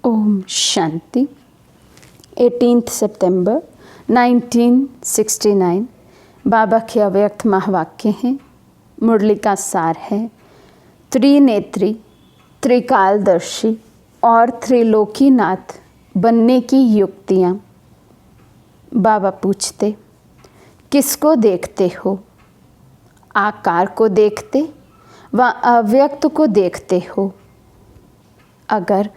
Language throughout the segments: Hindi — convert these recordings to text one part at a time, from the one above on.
ओम शांति। 18 सितंबर 1969 बाबा के अव्यक्त महावाक्य हैं। मुरली का सार है, त्रिनेत्री, त्रिकालदर्शी और त्रिलोकीनाथ बनने की युक्तियाँ। बाबा पूछते, किसको देखते हो? आकार को देखते व अव्यक्त को देखते हो? अगर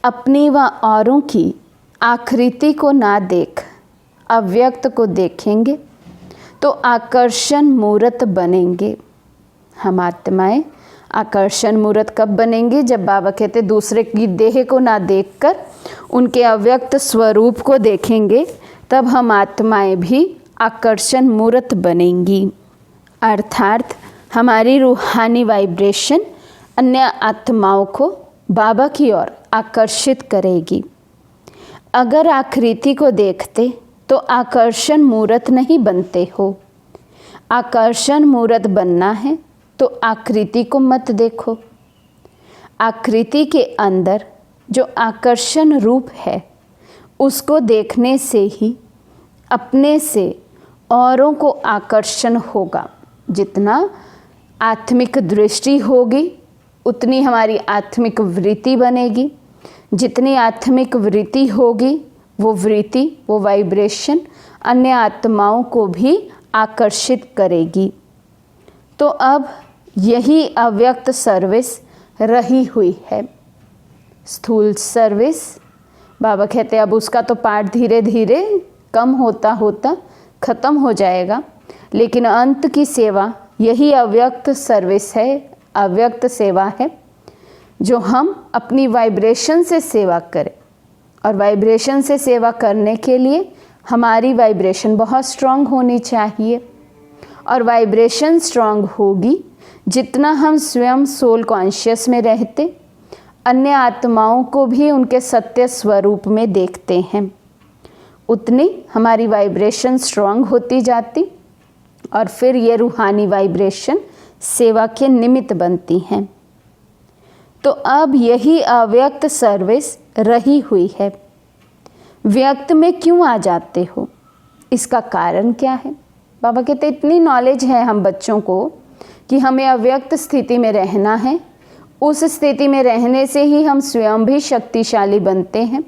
अपनी व औरों की आकृति को ना देख अव्यक्त को देखेंगे तो आकर्षण मूर्त बनेंगे। हम आत्माएं आकर्षण मूर्त कब बनेंगे? जब बाबा कहते दूसरे की देह को ना देखकर उनके अव्यक्त स्वरूप को देखेंगे, तब हम आत्माएं भी आकर्षण मूर्त बनेंगी। अर्थात हमारी रूहानी वाइब्रेशन अन्य आत्माओं को बाबा की ओर आकर्षित करेगी। अगर आकृति को देखते तो आकर्षण मूर्त नहीं बनते हो। आकर्षण मूर्त बनना है तो आकृति को मत देखो। आकृति के अंदर जो आकर्षण रूप है उसको देखने से ही अपने से औरों को आकर्षण होगा। जितना आत्मिक दृष्टि होगी उतनी हमारी आत्मिक वृत्ति बनेगी। जितनी आत्मिक वृत्ति होगी वो वाइब्रेशन अन्य आत्माओं को भी आकर्षित करेगी। तो अब यही अव्यक्त सर्विस रही हुई है। स्थूल सर्विस बाबा कहते अब उसका तो पार्ट धीरे धीरे कम होता होता ख़त्म हो जाएगा, लेकिन अंत की सेवा यही अव्यक्त सर्विस है, अव्यक्त सेवा है, जो हम अपनी वाइब्रेशन से सेवा करें। और वाइब्रेशन से सेवा करने के लिए हमारी वाइब्रेशन बहुत स्ट्रांग होनी चाहिए। और वाइब्रेशन स्ट्रांग होगी जितना हम स्वयं सोल कॉन्शियस में रहते, अन्य आत्माओं को भी उनके सत्य स्वरूप में देखते हैं, उतनी हमारी वाइब्रेशन स्ट्रांग होती जाती और फिर ये रूहानी वाइब्रेशन सेवा के निमित्त बनती हैं। तो अब यही अव्यक्त सर्विस रही हुई है। व्यक्त में क्यों आ जाते हो? इसका कारण क्या है? बाबा कहते इतनी नॉलेज है हम बच्चों को कि हमें अव्यक्त स्थिति में रहना है। उस स्थिति में रहने से ही हम स्वयं भी शक्तिशाली बनते हैं,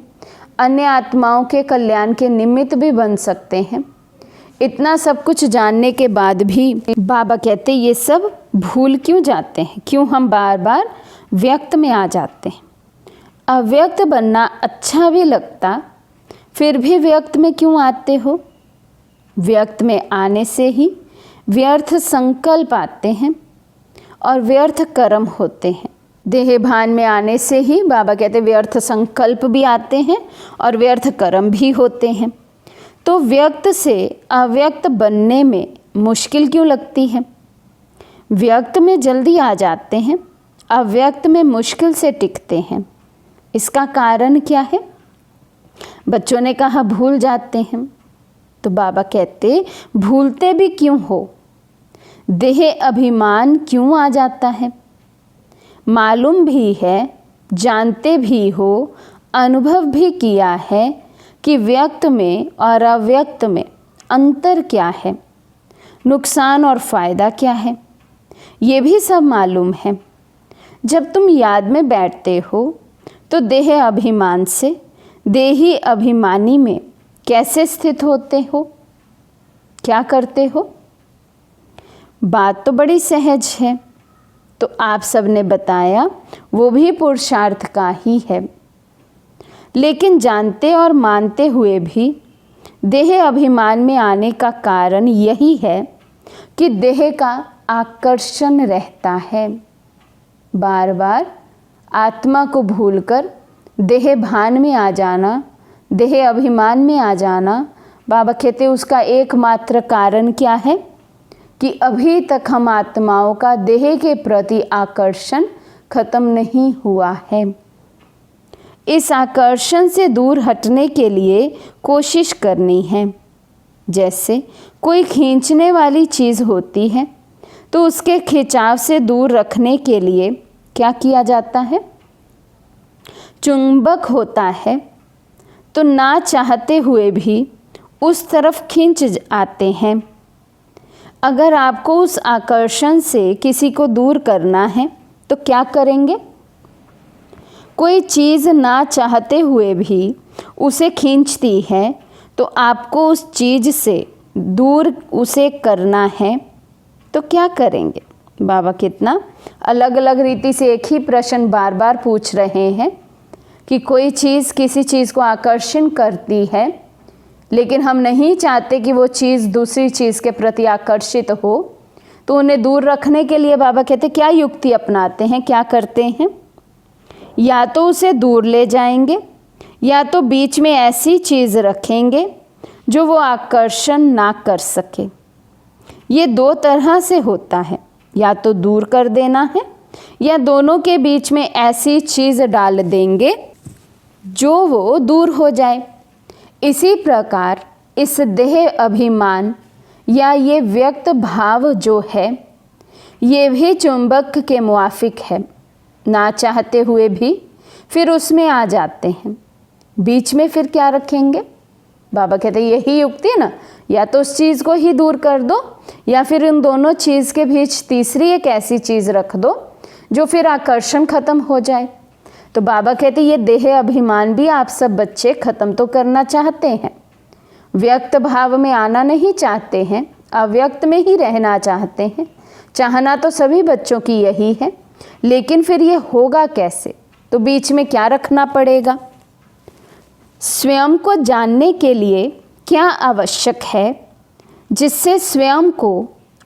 अन्य आत्माओं के कल्याण के निमित्त भी बन सकते हैं। इतना सब कुछ जानने के बाद भी बाबा कहते ये सब भूल क्यों जाते हैं? क्यों हम बार बार व्यक्त में आ जाते हैं? अव्यक्त बनना अच्छा भी लगता, फिर भी व्यक्त में क्यों आते हो? व्यक्त में आने से ही व्यर्थ संकल्प आते हैं और व्यर्थ कर्म होते हैं। देह भान में आने से ही बाबा कहते व्यर्थ संकल्प भी आते हैं और व्यर्थ कर्म भी होते हैं। तो व्यक्त से अव्यक्त बनने में मुश्किल क्यों लगती है? व्यक्त में जल्दी आ जाते हैं, अव्यक्त में मुश्किल से टिकते हैं। इसका कारण क्या है? बच्चों ने कहा भूल जाते हैं, तो बाबा कहते भूलते भी क्यों हो? देह अभिमान क्यों आ जाता है? मालूम भी है, जानते भी हो, अनुभव भी किया है कि व्यक्त में और अव्यक्त में अंतर क्या है, नुकसान और फ़ायदा क्या है, ये भी सब मालूम है। जब तुम याद में बैठते हो तो देह अभिमान से देही अभिमानी में कैसे स्थित होते हो? क्या करते हो? बात तो बड़ी सहज है, तो आप सब ने बताया वो भी पुरुषार्थ का ही है। लेकिन जानते और मानते हुए भी देह अभिमान में आने का कारण यही है कि देह का आकर्षण रहता है। बार बार आत्मा को भूलकर देह भान में आ जाना, देह अभिमान में आ जाना, बाबा कहते उसका एकमात्र कारण क्या है कि अभी तक हम आत्माओं का देह के प्रति आकर्षण खत्म नहीं हुआ है। इस आकर्षण से दूर हटने के लिए कोशिश करनी है। जैसे कोई खींचने वाली चीज़ होती है तो उसके खिंचाव से दूर रखने के लिए क्या किया जाता है? चुंबक होता है तो ना चाहते हुए भी उस तरफ खींच आते हैं। अगर आपको उस आकर्षण से किसी को दूर करना है तो क्या करेंगे? कोई चीज़ ना चाहते हुए भी उसे खींचती है तो आपको उस चीज़ से दूर उसे करना है तो क्या करेंगे? बाबा कितना अलग अलग रीति से एक ही प्रश्न बार बार पूछ रहे हैं कि कोई चीज़ किसी चीज़ को आकर्षण करती है, लेकिन हम नहीं चाहते कि वो चीज़ दूसरी चीज़ के प्रति आकर्षित हो, तो उन्हें दूर रखने के लिए बाबा कहते क्या युक्ति अपनाते हैं, क्या करते हैं? या तो उसे दूर ले जाएंगे या तो बीच में ऐसी चीज़ रखेंगे जो वो आकर्षण ना कर सके। ये दो तरह से होता है, या तो दूर कर देना है या दोनों के बीच में ऐसी चीज़ डाल देंगे जो वो दूर हो जाए। इसी प्रकार इस देह अभिमान या ये व्यक्त भाव जो है, ये भी चुंबक के मुआफिक है। ना चाहते हुए भी फिर उसमें आ जाते हैं। बीच में फिर क्या रखेंगे? बाबा कहते हैं यही युक्ति है ना, या तो उस चीज़ को ही दूर कर दो या फिर इन दोनों चीज़ के बीच तीसरी एक ऐसी चीज़ रख दो जो फिर आकर्षण खत्म हो जाए। तो बाबा कहते ये देह अभिमान भी आप सब बच्चे खत्म तो करना चाहते हैं, व्यक्त भाव में आना नहीं चाहते हैं, अव्यक्त में ही रहना चाहते हैं। चाहना तो सभी बच्चों की यही है, लेकिन फिर ये होगा कैसे? तो बीच में क्या रखना पड़ेगा? स्वयं को जानने के लिए क्या आवश्यक है जिससे स्वयं को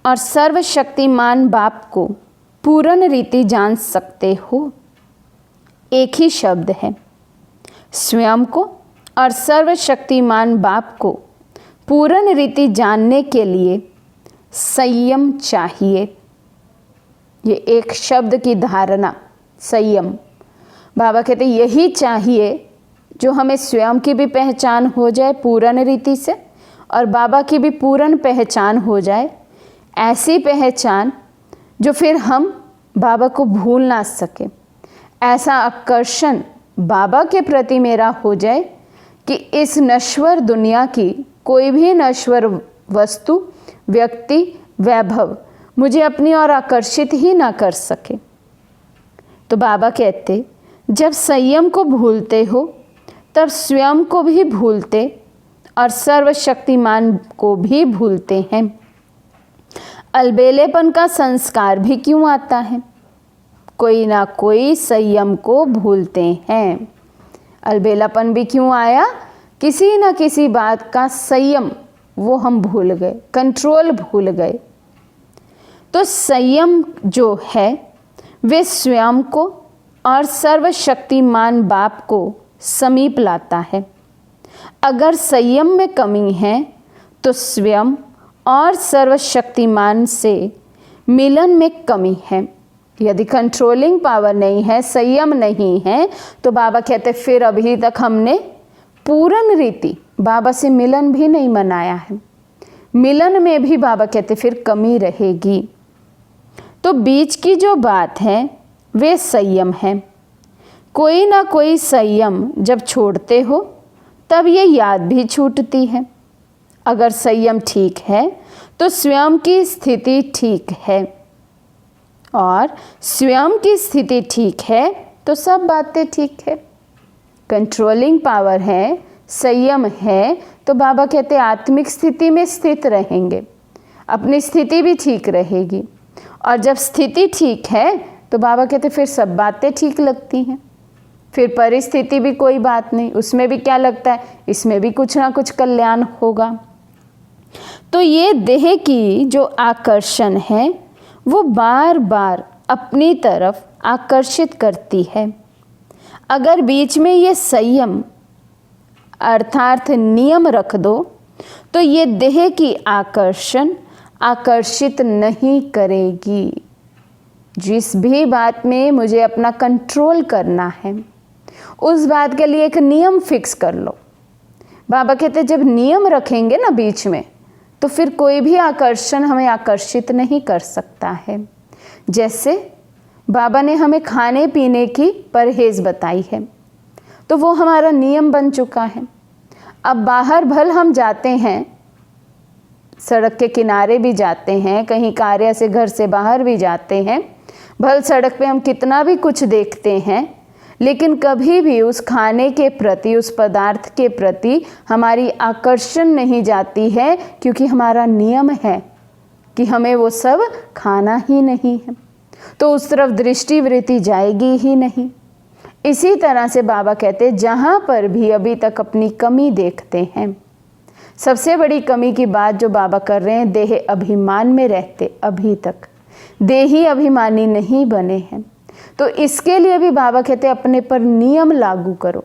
और सर्वशक्तिमान बाप को पूर्ण रीति जान सकते हो? एक ही शब्द है, स्वयं को और सर्वशक्तिमान बाप को पूर्ण रीति जानने के लिए संयम चाहिए। ये एक शब्द की धारणा, संयम। बाबा कहते यही चाहिए जो हमें स्वयं की भी पहचान हो जाए पूर्ण रीति से और बाबा की भी पूर्ण पहचान हो जाए। ऐसी पहचान जो फिर हम बाबा को भूल ना सके। ऐसा आकर्षण बाबा के प्रति मेरा हो जाए कि इस नश्वर दुनिया की कोई भी नश्वर वस्तु, व्यक्ति, वैभव मुझे अपनी ओर आकर्षित ही ना कर सके। तो बाबा कहते जब संयम को भूलते हो तब स्वयं को भी भूलते और सर्वशक्तिमान को भी भूलते हैं। अलबेलेपन का संस्कार भी क्यों आता है? कोई ना कोई संयम को भूलते हैं। अलबेलापन भी क्यों आया? किसी न किसी बात का संयम वो हम भूल गए, कंट्रोल भूल गए। तो संयम जो है वे स्वयं को और सर्वशक्तिमान बाप को समीप लाता है। अगर संयम में कमी है तो स्वयं और सर्वशक्तिमान से मिलन में कमी है। यदि कंट्रोलिंग पावर नहीं है, संयम नहीं है, तो बाबा कहते फिर अभी तक हमने पूर्ण रीति बाबा से मिलन भी नहीं मनाया है। मिलन में भी बाबा कहते फिर कमी रहेगी। तो बीच की जो बात है वे संयम है। कोई ना कोई संयम जब छोड़ते हो तब ये याद भी छूटती है। अगर संयम ठीक है तो स्वयं की स्थिति ठीक है, और स्वयं की स्थिति ठीक है तो सब बातें ठीक है। कंट्रोलिंग पावर है, संयम है, तो बाबा कहते आत्मिक स्थिति में स्थित रहेंगे, अपनी स्थिति भी ठीक रहेगी। और जब स्थिति ठीक है तो बाबा कहते फिर सब बातें ठीक लगती हैं। फिर परिस्थिति भी कोई बात नहीं, उसमें भी क्या लगता है, इसमें भी कुछ ना कुछ कल्याण होगा। तो ये देह की जो आकर्षण है वो बार बार अपनी तरफ आकर्षित करती है। अगर बीच में ये संयम अर्थात नियम रख दो तो ये देह की आकर्षण आकर्षित नहीं करेगी। जिस भी बात में मुझे अपना कंट्रोल करना है उस बात के लिए एक नियम फिक्स कर लो। बाबा कहते जब नियम रखेंगे ना बीच में, तो फिर कोई भी आकर्षण हमें आकर्षित नहीं कर सकता है। जैसे बाबा ने हमें खाने पीने की परहेज बताई है, तो वो हमारा नियम बन चुका है। अब बाहर भल हम जाते हैं, सड़क के किनारे भी जाते हैं, कहीं कार्य से घर से बाहर भी जाते हैं, भल सड़क पे हम कितना भी कुछ देखते हैं, लेकिन कभी भी उस खाने के प्रति, उस पदार्थ के प्रति हमारी आकर्षण नहीं जाती है, क्योंकि हमारा नियम है कि हमें वो सब खाना ही नहीं है, तो उस तरफ दृष्टि वृत्ति जाएगी ही नहीं। इसी तरह से बाबा कहते जहाँ पर भी अभी तक अपनी कमी देखते हैं, सबसे बड़ी कमी की बात जो बाबा कर रहे हैं, देह अभिमान में रहते अभी तक देही अभिमानी नहीं बने हैं, तो इसके लिए भी बाबा कहते अपने पर नियम लागू करो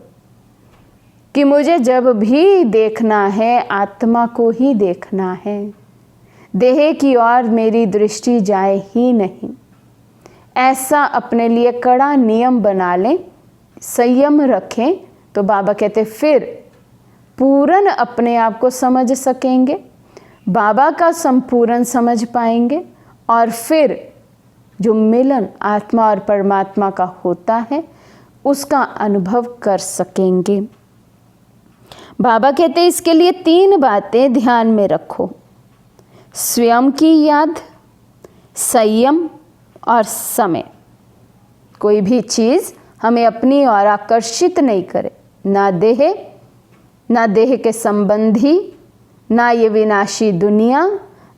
कि मुझे जब भी देखना है आत्मा को ही देखना है, देह की ओर मेरी दृष्टि जाए ही नहीं। ऐसा अपने लिए कड़ा नियम बना लें, संयम रखें, तो बाबा कहते फिर पूर्ण अपने आप को समझ सकेंगे, बाबा का संपूर्ण समझ पाएंगे, और फिर जो मिलन आत्मा और परमात्मा का होता है उसका अनुभव कर सकेंगे। बाबा कहते हैं इसके लिए 3 बातें ध्यान में रखो, स्वयं की याद, संयम और समय। कोई भी चीज़ हमें अपनी ओर आकर्षित नहीं करे, ना देह के संबंधी, ना ये विनाशी दुनिया,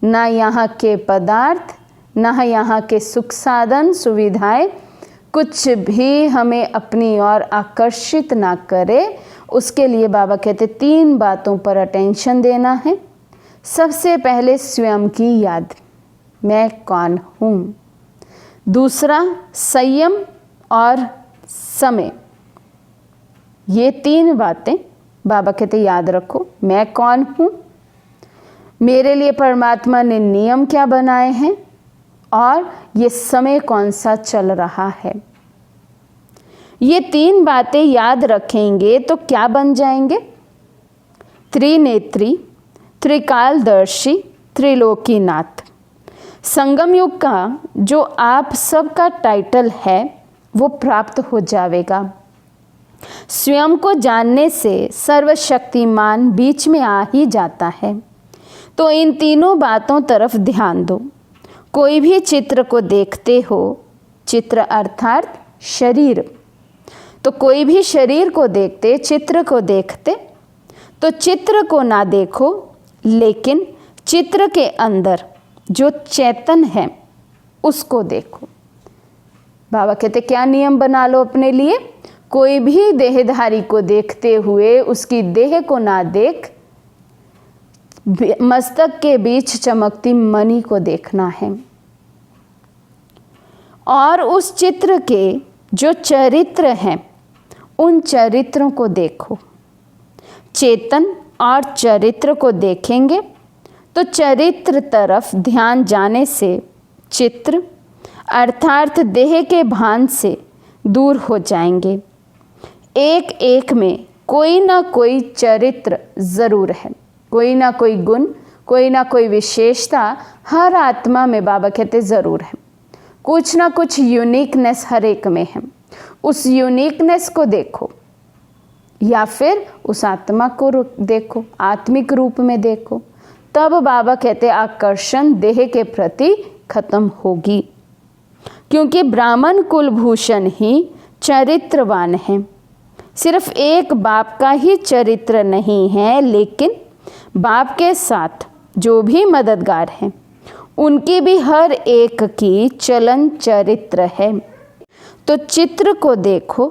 ना यहाँ के पदार्थ, ना यहाँ के सुख साधन सुविधाएं, कुछ भी हमें अपनी ओर आकर्षित ना करे। उसके लिए बाबा कहते 3 बातों पर अटेंशन देना है। सबसे पहले स्वयं की याद, मैं कौन हूँ। दूसरा संयम और समय, ये 3 बातें बाबा कहते याद रखो। मैं कौन हूँ, मेरे लिए परमात्मा ने नियम क्या बनाए हैं, और ये समय कौन सा चल रहा है। ये 3 बातें याद रखेंगे तो क्या बन जाएंगे, त्रिनेत्री, त्रिकालदर्शी, त्रिलोकीनाथ। संगम युग का जो आप सबका टाइटल है वो प्राप्त हो जाएगा। स्वयं को जानने से सर्वशक्तिमान बीच में आ ही जाता है। तो इन तीनों बातों तरफ ध्यान दो। कोई भी चित्र को देखते हो, चित्र अर्थात शरीर, तो कोई भी शरीर को देखते, चित्र को देखते, तो चित्र को ना देखो, लेकिन चित्र के अंदर जो चेतन है उसको देखो। बाबा कहते क्या नियम बना लो अपने लिए, कोई भी देहधारी को देखते हुए उसकी देह को ना देख, मस्तक के बीच चमकती मणि को देखना है। और उस चित्र के जो चरित्र हैं उन चरित्रों को देखो। चेतन और चरित्र को देखेंगे तो चरित्र तरफ ध्यान जाने से चित्र अर्थात देह के भान से दूर हो जाएंगे। एक एक में कोई ना कोई चरित्र ज़रूर है, कोई ना कोई गुण, कोई ना कोई विशेषता हर आत्मा में बाबा कहते ज़रूर है। कुछ ना कुछ यूनिकनेस हर एक में है। उस यूनिकनेस को देखो या फिर उस आत्मा को देखो, आत्मिक रूप में देखो, तब बाबा कहते आकर्षण देह के प्रति खत्म होगी। क्योंकि ब्राह्मण कुलभूषण ही चरित्रवान है। सिर्फ एक बाप का ही चरित्र नहीं है, लेकिन बाप के साथ जो भी मददगार हैं उनकी भी हर एक की चलन चरित्र है। तो चित्र को देखो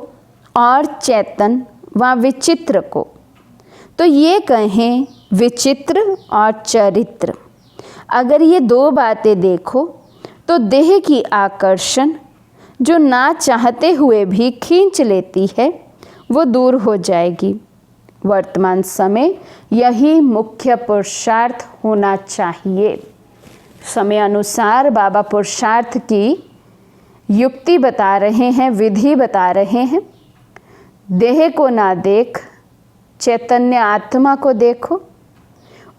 और चेतन व विचित्र को। तो ये कहें विचित्र और चरित्र, अगर ये 2 बातें देखो तो देह की आकर्षण जो ना चाहते हुए भी खींच लेती है वो दूर हो जाएगी। वर्तमान समय यही मुख्य पुरुषार्थ होना चाहिए। समय अनुसार बाबा पुरुषार्थ की युक्ति बता रहे हैं, विधि बता रहे हैं। देह को ना देख, चैतन्य आत्मा को देखो,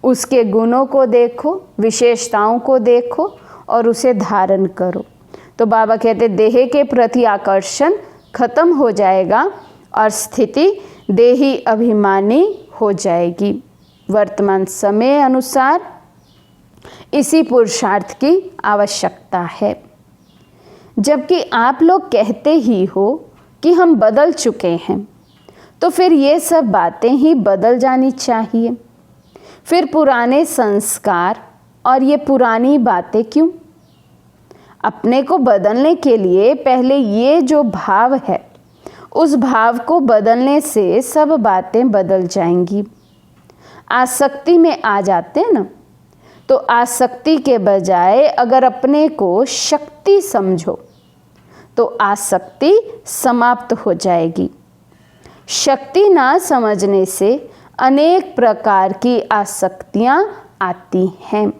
उसके गुणों को देखो, विशेषताओं को देखो और उसे धारण करो। तो बाबा कहते देह के प्रति आकर्षण खत्म हो जाएगा और स्थिति देही अभिमानी हो जाएगी। वर्तमान समय अनुसार इसी पुरुषार्थ की आवश्यकता है। जबकि आप लोग कहते ही हो कि हम बदल चुके हैं, तो फिर ये सब बातें ही बदल जानी चाहिए। फिर पुराने संस्कार और ये पुरानी बातें क्यों? अपने को बदलने के लिए पहले ये जो भाव है, उस भाव को बदलने से सब बातें बदल जाएंगी। आसक्ति में आ जाते हैं ना, तो आसक्ति के बजाय अगर अपने को शक्ति समझो तो आसक्ति समाप्त हो जाएगी। शक्ति ना समझने से अनेक प्रकार की आसक्तियाँ आती हैं।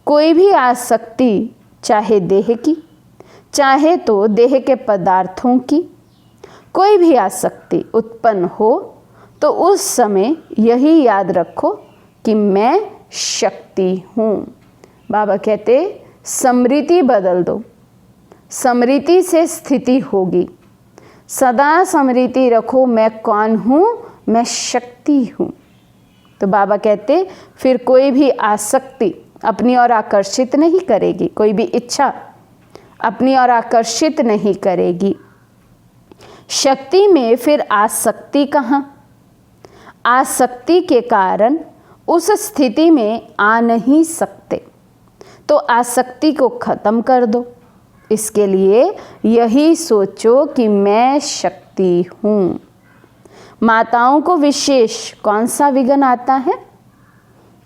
कोई भी आसक्ति, चाहे देह की, चाहे तो देह के पदार्थों की, कोई भी आसक्ति उत्पन्न हो तो उस समय यही याद रखो कि मैं शक्ति हूँ। बाबा कहते स्मृति बदल दो, स्मृति से स्थिति होगी। सदा स्मृति रखो, मैं कौन हूँ, मैं शक्ति हूँ। तो बाबा कहते फिर कोई भी आसक्ति अपनी ओर आकर्षित नहीं करेगी, कोई भी इच्छा अपनी ओर आकर्षित नहीं करेगी। शक्ति में फिर आसक्ति कहाँ? आसक्ति के कारण उस स्थिति में आ नहीं सकते, तो आसक्ति को खत्म कर दो। इसके लिए यही सोचो कि मैं शक्ति हूँ। माताओं को विशेष कौन सा विघ्न आता है?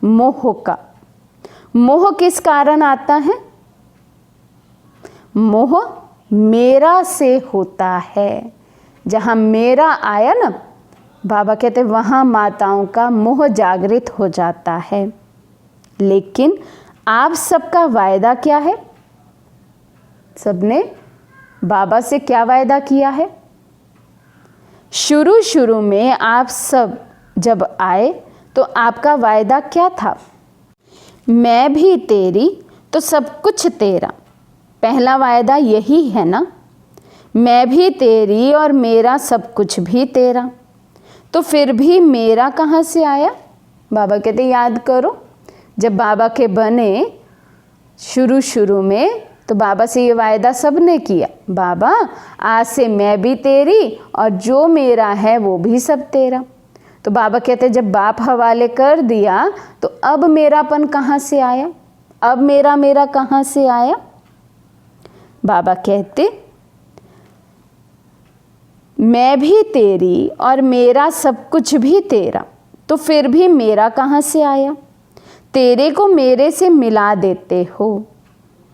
मोह का। मोह किस कारण आता है? मोह मेरा से होता है। जहाँ मेरा आया ना, बाबा कहते वहाँ माताओं का मोह जागृत हो जाता है। लेकिन आप सबका वायदा क्या है? सबने बाबा से क्या वायदा किया है? शुरू में आप सब जब आए तो आपका वायदा क्या था? मैं भी तेरी तो सब कुछ तेरा। पहला वायदा यही है ना, मैं भी तेरी और मेरा सब कुछ भी तेरा। तो फिर भी मेरा कहाँ से आया? बाबा कहते याद करो, जब बाबा के बने शुरू में तो बाबा से ये वायदा सब ने किया, बाबा आज से मैं भी तेरी और जो मेरा है वो भी सब तेरा। तो बाबा कहते जब बाप हवाले कर दिया तो अब मेरापन कहाँ से आया? अब मेरा कहाँ से आया? बाबा कहते मैं भी तेरी और मेरा सब कुछ भी तेरा। तो फिर भी मेरा कहाँ से आया? तेरे को मेरे से मिला देते हो,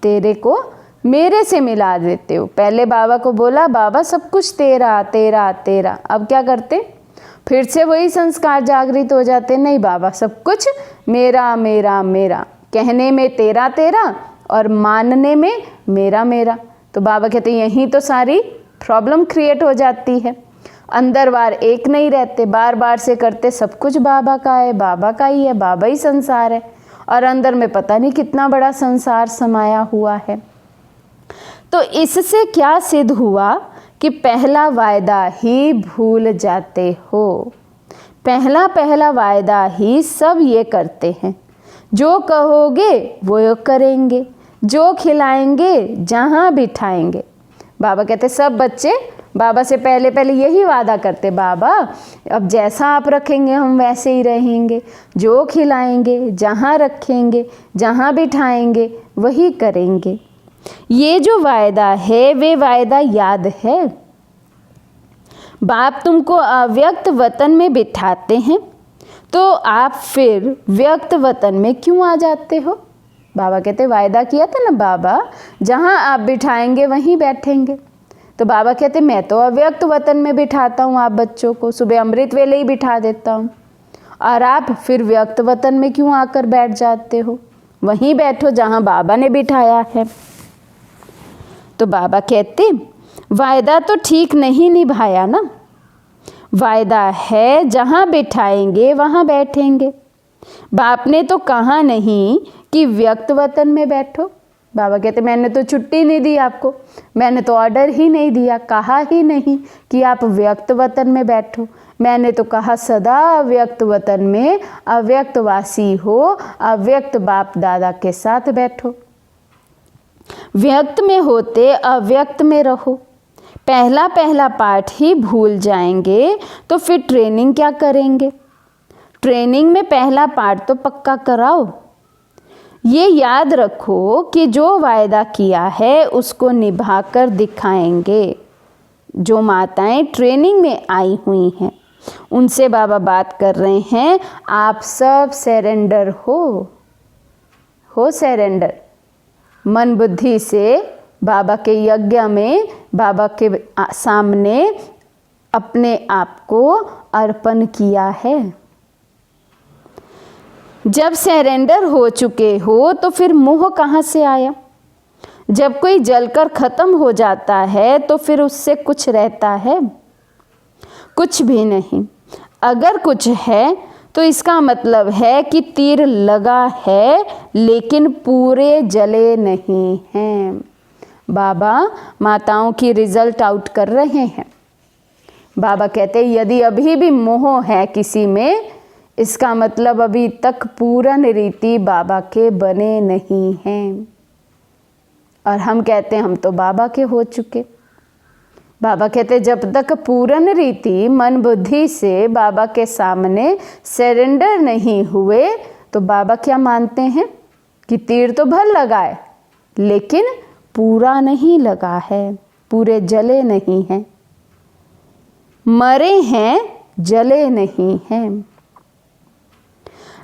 तेरे को मेरे से मिला देते हो। पहले बाबा को बोला बाबा सब कुछ तेरा तेरा तेरा, अब क्या करते? फिर से वही संस्कार जागृत हो जाते, नहीं बाबा सब कुछ मेरा मेरा मेरा। कहने में तेरा तेरा और मानने में मेरा मेरा। तो बाबा कहते यहीं तो सारी प्रॉब्लम क्रिएट हो जाती है। अंदर बार एक नहीं रहते, बार बार से करते सब कुछ बाबा का है, बाबा का ही है, बाबा ही संसार है, और अंदर में पता नहीं कितना बड़ा संसार समाया हुआ है। तो इससे क्या सिद्ध हुआ कि पहला वायदा ही भूल जाते हो। पहला वायदा ही सब ये करते हैं, जो कहोगे वो करेंगे, जो खिलाएंगे जहाँ बिठाएंगे। बाबा कहते सब बच्चे बाबा से पहले यही वादा करते, बाबा अब जैसा आप रखेंगे हम वैसे ही रहेंगे, जो खिलाएंगे जहाँ रखेंगे जहाँ बिठाएंगे वही करेंगे। ये जो वायदा है वे वायदा याद है। बाप तुमको अव्यक्त वतन में बिठाते हैं तो आप फिर व्यक्त वतन में क्यों आ जाते हो? बाबा कहते वायदा किया था ना बाबा, जहाँ आप बिठाएंगे वहीं बैठेंगे। तो बाबा कहते मैं तो अव्यक्त वतन में बिठाता हूँ आप बच्चों को, सुबह अमृत वेले ही बिठा देता हूँ, और आप फिर व्यक्त वतन में क्यों आकर बैठ जाते हो? वहीं बैठो जहाँ बाबा ने बिठाया है। तो बाबा कहते वायदा तो ठीक नहीं निभाया ना, वायदा है जहाँ बिठाएंगे वहाँ बैठेंगे। बाप ने तो कहा नहीं कि व्यक्त वतन में बैठो, बाबा कहते मैंने तो छुट्टी नहीं दी आपको, मैंने तो ऑर्डर ही नहीं दिया, कहा ही नहीं कि आप व्यक्त वतन में बैठो। मैंने तो कहा सदा अव्यक्त वतन में अव्यक्तवासी हो, अव्यक्त बाप दादा के साथ बैठो। व्यक्त में होते अव्यक्त में रहो। पहला पहला पाठ ही भूल जाएंगे तो फिर ट्रेनिंग क्या करेंगे? ट्रेनिंग में पहला पाठ तो पक्का कराओ। ये याद रखो कि जो वायदा किया है उसको निभाकर दिखाएंगे। जो माताएं ट्रेनिंग में आई हुई हैं उनसे बाबा बात कर रहे हैं, आप सब सरेंडर हो सरेंडर। मन बुद्धि से बाबा के यज्ञ में बाबा के सामने अपने आप को अर्पण किया है। जब सरेंडर हो चुके हो तो फिर मोह कहाँ से आया? जब कोई जलकर खत्म हो जाता है तो फिर उससे कुछ रहता है? कुछ भी नहीं। अगर कुछ है तो इसका मतलब है कि तीर लगा है लेकिन पूरे जले नहीं हैं। बाबा माताओं की रिजल्ट आउट कर रहे हैं। बाबा कहते हैं यदि अभी भी मोह है किसी में, इसका मतलब अभी तक पूर्ण रीति बाबा के बने नहीं हैं। और हम कहते हैं हम तो बाबा के हो चुके। बाबा कहते हैं जब तक पूर्ण रीति मन बुद्धि से बाबा के सामने सरेंडर नहीं हुए तो बाबा क्या मानते हैं कि तीर तो भर लगाए लेकिन पूरा नहीं लगा है, पूरे जले नहीं हैं, मरे हैं जले नहीं हैं।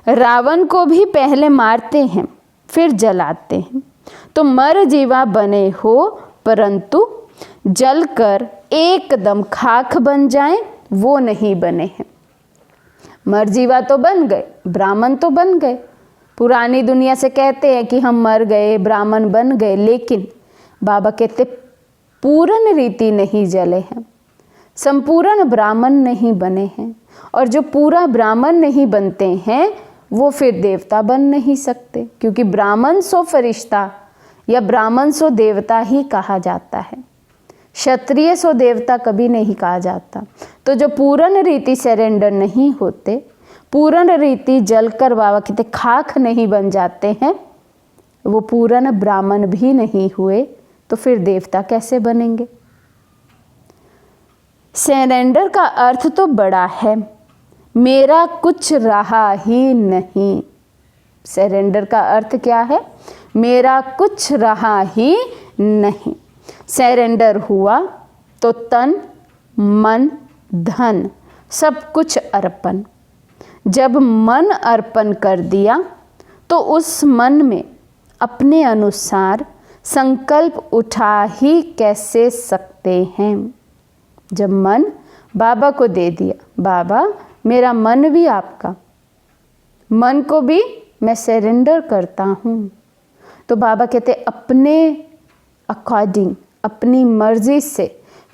रावण को भी पहले मारते हैं फिर जलाते हैं, तो मर जीवा बने हो परंतु जलकर एकदम खाक बन जाएं वो नहीं बने हैं। मर जीवा तो बन गए, ब्राह्मण तो बन गए। पुरानी दुनिया से कहते हैं कि हम मर गए, ब्राह्मण बन गए, लेकिन बाबा कहते पूर्ण रीति नहीं जले हैं, संपूर्ण ब्राह्मण नहीं बने हैं। और जो पूरा ब्राह्मण नहीं बनते हैं वो फिर देवता बन नहीं सकते, क्योंकि ब्राह्मण सो फरिश्ता या ब्राह्मण सो देवता ही कहा जाता है, क्षत्रिय सो देवता कभी नहीं कहा जाता। तो जो पूर्ण रीति सरेंडर नहीं होते, पूर्ण रीति जलकर बाबा कहते खाक नहीं बन जाते हैं, वो पूर्ण ब्राह्मण भी नहीं हुए, तो फिर देवता कैसे बनेंगे? सरेंडर का अर्थ तो बड़ा है, मेरा कुछ रहा ही नहीं। सरेंडर का अर्थ क्या है? मेरा कुछ रहा ही नहीं। सरेंडर हुआ तो तन मन धन सब कुछ अर्पण। जब मन अर्पण कर दिया तो उस मन में अपने अनुसार संकल्प उठा ही कैसे सकते हैं? जब मन बाबा को दे दिया, बाबा मेरा मन भी आपका, मन को भी मैं सरेंडर करता हूँ, तो बाबा कहते अपने अकॉर्डिंग, अपनी मर्जी से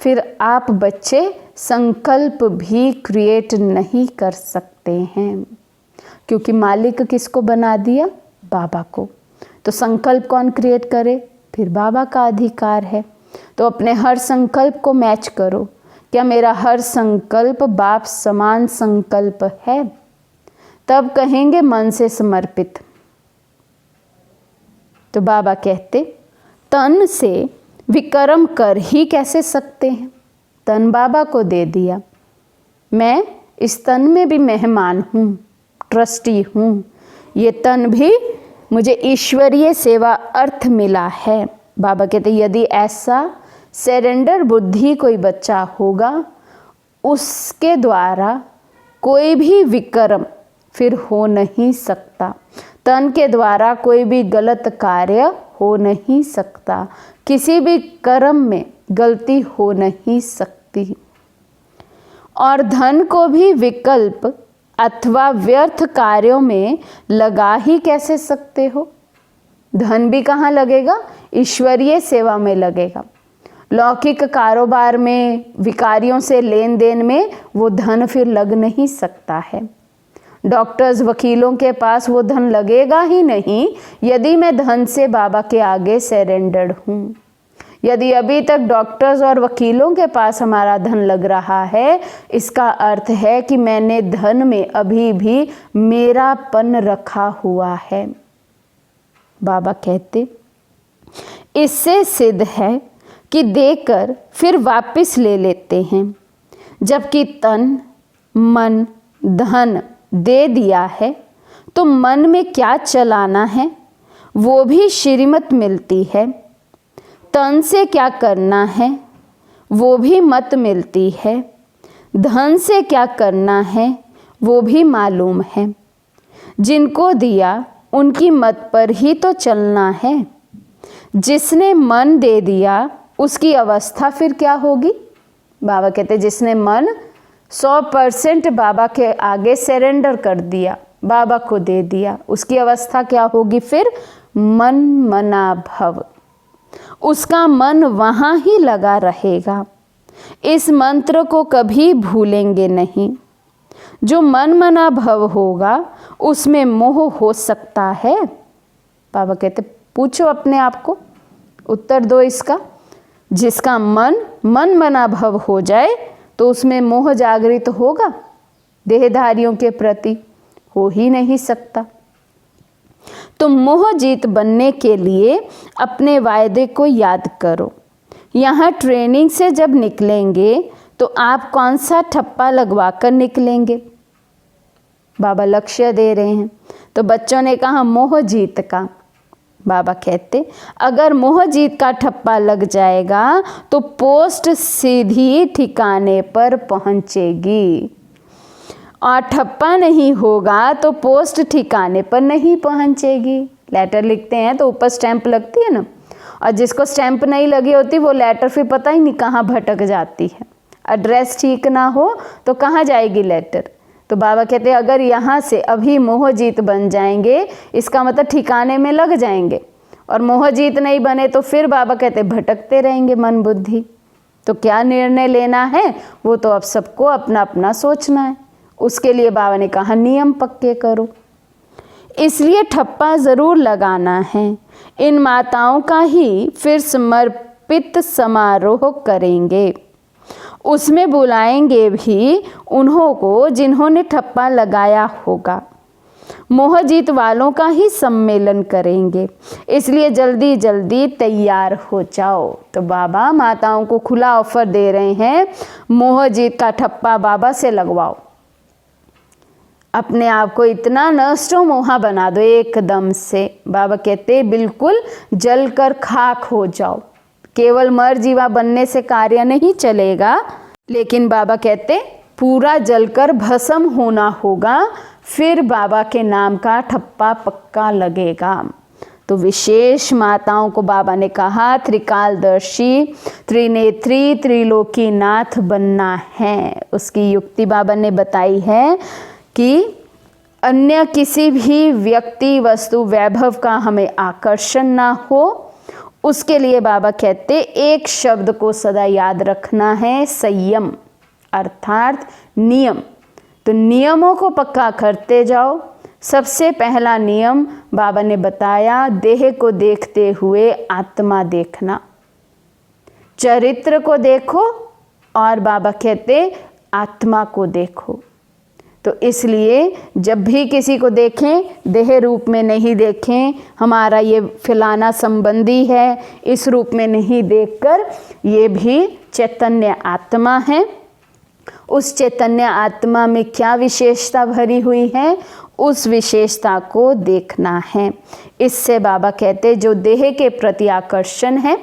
फिर आप बच्चे संकल्प भी क्रिएट नहीं कर सकते हैं, क्योंकि मालिक किसको बना दिया? बाबा को। तो संकल्प कौन क्रिएट करे? फिर बाबा का अधिकार है। तो अपने हर संकल्प को मैच करो। क्या मेरा हर संकल्प बाप समान संकल्प है? तब कहेंगे मन से समर्पित। तो बाबा कहते तन से विकर्म कर ही कैसे सकते हैं? तन बाबा को दे दिया, मैं इस तन में भी मेहमान हूँ, ट्रस्टी हूँ। ये तन भी मुझे ईश्वरीय सेवा अर्थ मिला है। बाबा कहते यदि ऐसा सरेंडर बुद्धि कोई बच्चा होगा, उसके द्वारा कोई भी विकर्म फिर हो नहीं सकता। तन के द्वारा कोई भी गलत कार्य हो नहीं सकता, किसी भी कर्म में गलती हो नहीं सकती। और धन को भी विकल्प अथवा व्यर्थ कार्यों में लगा ही कैसे सकते हो? धन भी कहाँ लगेगा? ईश्वरीय सेवा में लगेगा। लौकिक कारोबार में, विकारियों से लेन देन में वो धन फिर लग नहीं सकता है। डॉक्टर्स वकीलों के पास वो धन लगेगा ही नहीं यदि मैं धन से बाबा के आगे सरेंडर्ड हूँ। यदि अभी तक डॉक्टर्स और वकीलों के पास हमारा धन लग रहा है, इसका अर्थ है कि मैंने धन में अभी भी मेरापन रखा हुआ है। बाबा कहते इससे सिद्ध है कि देकर फिर वापस ले लेते हैं, जबकि तन मन धन दे दिया है तो मन में क्या चलाना है वो भी श्रीमत मिलती है। तन से क्या करना है वो भी मत मिलती है। धन से क्या करना है वो भी मालूम है। जिनको दिया उनकी मत पर ही तो चलना है। जिसने मन दे दिया उसकी अवस्था फिर क्या होगी? बाबा कहते जिसने मन 100% बाबा के आगे सरेंडर कर दिया, बाबा को दे दिया, उसकी अवस्था क्या होगी? फिर मन मना भव, उसका मन वहाँ ही लगा रहेगा। इस मंत्र को कभी भूलेंगे नहीं। जो मन मना भव होगा उसमें मोह हो सकता है। बाबा कहते पूछो अपने आप को, उत्तर दो इसका। जिसका मन मना भव हो जाए तो उसमें मोह जागृत होगा? देहधारियों के प्रति हो ही नहीं सकता। तो मोह जीत बनने के लिए अपने वायदे को याद करो। यहाँ ट्रेनिंग से जब निकलेंगे तो आप कौन सा ठप्पा लगवा कर निकलेंगे? बाबा लक्ष्य दे रहे हैं। तो बच्चों ने कहा मोह जीत का। बाबा कहते अगर मोह जीत का ठप्पा लग जाएगा तो पोस्ट सीधी ठिकाने पर पहुंचेगी, और ठप्पा नहीं होगा तो पोस्ट ठिकाने पर नहीं पहुंचेगी। लेटर लिखते हैं तो ऊपर स्टैंप लगती है ना, और जिसको स्टैंप नहीं लगी होती वो लेटर फिर पता ही नहीं कहाँ भटक जाती है। एड्रेस ठीक ना हो तो कहाँ जाएगी लेटर? तो बाबा कहते हैं अगर यहाँ से अभी मोह जीत बन जाएंगे, इसका मतलब ठिकाने में लग जाएंगे, और मोह जीत नहीं बने तो फिर बाबा कहते भटकते रहेंगे मन बुद्धि। तो क्या निर्णय लेना है वो तो अब सबको अपना अपना सोचना है। उसके लिए बाबा ने कहा नियम पक्के करो। इसलिए ठप्पा ज़रूर लगाना है। इन माताओं का ही फिर समर्पित समारोह करेंगे। उसमें बुलाएंगे भी उन्हों को जिन्होंने ठप्पा लगाया होगा। मोहजीत वालों का ही सम्मेलन करेंगे। इसलिए जल्दी जल्दी तैयार हो जाओ। तो बाबा माताओं को खुला ऑफर दे रहे हैं, मोहजीत का ठप्पा बाबा से लगवाओ। अपने आप को इतना नष्टो मोहा बना दो एकदम से। बाबा कहते बिल्कुल जल कर खाक हो जाओ। केवल मर जीवा बनने से कार्य नहीं चलेगा, लेकिन बाबा कहते पूरा जलकर भस्म होना होगा, फिर बाबा के नाम का ठप्पा पक्का लगेगा। तो विशेष माताओं को बाबा ने कहा त्रिकालदर्शी, त्रिनेत्री, त्रिलोकीनाथ बनना है। उसकी युक्ति बाबा ने बताई है कि अन्य किसी भी व्यक्ति वस्तु वैभव का हमें आकर्षण ना हो, उसके लिए बाबा कहते एक शब्द को सदा याद रखना है, संयम अर्थात नियम। तो नियमों को पक्का करते जाओ। सबसे पहला नियम बाबा ने बताया, देह को देखते हुए आत्मा देखना। चरित्र को देखो और बाबा कहते आत्मा को देखो। तो इसलिए जब भी किसी को देखें देह रूप में नहीं देखें, हमारा ये फलाना संबंधी है इस रूप में नहीं देखकर, ये भी चैतन्य आत्मा है। उस चैतन्य आत्मा में क्या विशेषता भरी हुई है, उस विशेषता को देखना है। इससे बाबा कहते जो देह के प्रति आकर्षण है,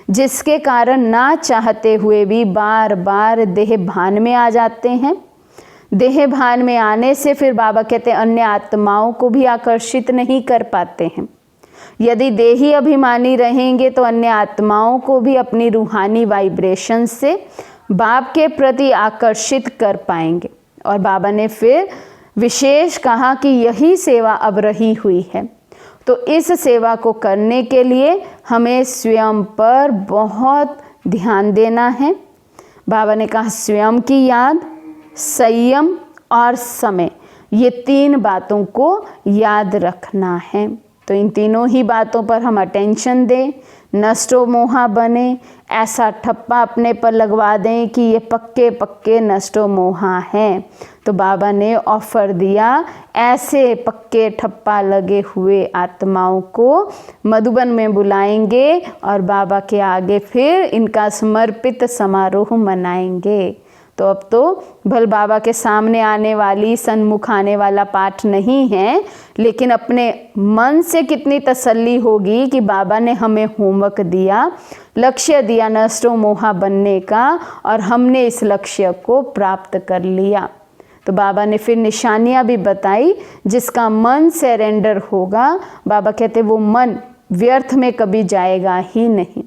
जिसके कारण ना चाहते हुए भी बार बार देह भान में आ जाते हैं। देह भान में आने से फिर बाबा कहते अन्य आत्माओं को भी आकर्षित नहीं कर पाते हैं। यदि देही अभिमानी रहेंगे तो अन्य आत्माओं को भी अपनी रूहानी वाइब्रेशन से बाप के प्रति आकर्षित कर पाएंगे। और बाबा ने फिर विशेष कहा कि यही सेवा अब रही हुई है। तो इस सेवा को करने के लिए हमें स्वयं पर बहुत ध्यान देना है। बाबा ने कहा स्वयं की याद, संयम और समय, ये 3 बातों को याद रखना है। तो इन तीनों ही बातों पर हम अटेंशन दें, नष्टो मोहा बने, ऐसा ठप्पा अपने पर लगवा दें कि ये पक्के पक्के नष्टो मोहा हैं। तो बाबा ने ऑफर दिया, ऐसे पक्के ठप्पा लगे हुए आत्माओं को मधुबन में बुलाएंगे और बाबा के आगे फिर इनका समर्पित समारोह मनाएंगे। तो अब तो भल बाबा के सामने आने वाली, सन्मुख आने वाला पाठ नहीं है, लेकिन अपने मन से कितनी तसल्ली होगी कि बाबा ने हमें होमवर्क दिया, लक्ष्य दिया नष्टो मोहा बनने का, और हमने इस लक्ष्य को प्राप्त कर लिया। तो बाबा ने फिर निशानियां भी बताई, जिसका मन सरेंडर होगा, बाबा कहते वो मन व्यर्थ में कभी जाएगा ही नहीं,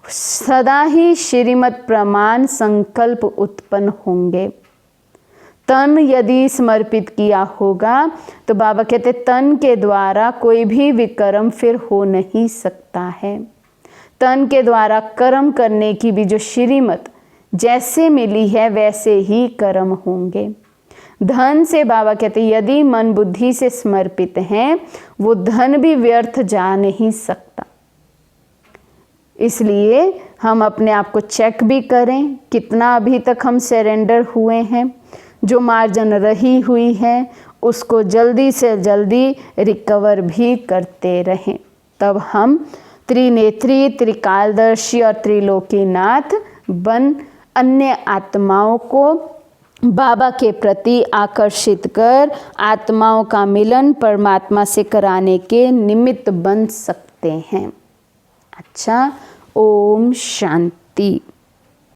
सदा ही श्रीमत प्रमाण संकल्प उत्पन्न होंगे। तन यदि समर्पित किया होगा तो बाबा कहते तन के द्वारा कोई भी विकर्म फिर हो नहीं सकता है। तन के द्वारा कर्म करने की भी जो श्रीमत जैसे मिली है वैसे ही कर्म होंगे। धन से बाबा कहते यदि मन बुद्धि से समर्पित हैं, वो धन भी व्यर्थ जा नहीं सकता। इसलिए हम अपने आप को चेक भी करें, कितना अभी तक हम सरेंडर हुए हैं। जो मार्जिन रही हुई है उसको जल्दी से जल्दी रिकवर भी करते रहें, तब हम त्रिनेत्री, त्रिकालदर्शी और त्रिलोकीनाथ बन अन्य आत्माओं को बाबा के प्रति आकर्षित कर आत्माओं का मिलन परमात्मा से कराने के निमित्त बन सकते हैं। अच्छा, ओम शांति।